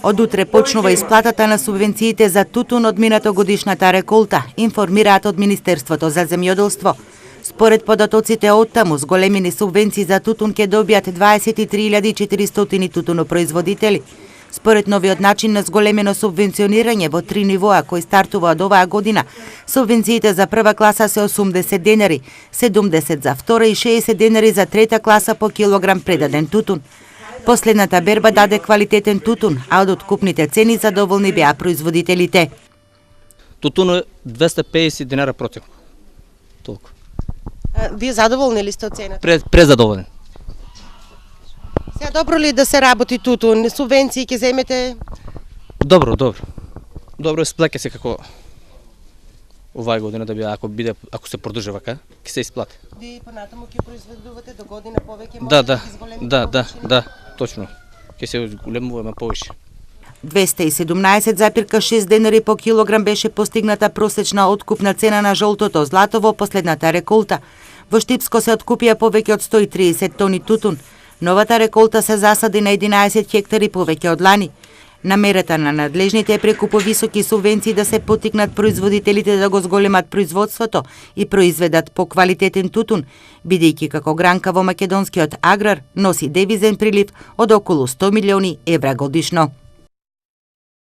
Од утре почнува исплатата на субвенциите за тутун од минатогодишната реколта, информираат од Министерството за земјоделство. Според податоците оттаму, зголемени субвенции за тутун ќе добијат 23.400 тутунопроизводители. Според новиот начин на зголемено субвенционирање во 3 нивоа кој стартува од оваа година, субвенциите за прва класа се 80 денари, 70 за втора и 60 денари за трета класа по килограм предаден тутун. Последната берба даде квалитетен тутун, а од откупните цени задоволни беа производителите. Тутун 250 динара протек. Толку. Вие задоволни ли сте од цената? Презадоволен. Сега добро ли да се работи тутун? Субвенции ќе земете? Добро. Добро исплаќа се како оваа година да биде ако се продолжи вака, ќе се исплати. Вие понатаму ќе произведувате до година повеќе? Да, точно. Ќе се зголемуваме повеќе. 217,6 денари по килограм беше постигната просечна откупна цена на жолтото злато во последната реколта. Во Штипско се откупија повеќе од 130 тони тутун. Новата реколта се засади на 11 хектари повеќе од лани. Намерата на надлежните е преку повисоки субвенции да се поттикнат производителите да го зголемат производството и произведат поквалитетен тутун, бидејќи како гранка во македонскиот аграр носи девизен прилив од околу 100 милиони евра годишно.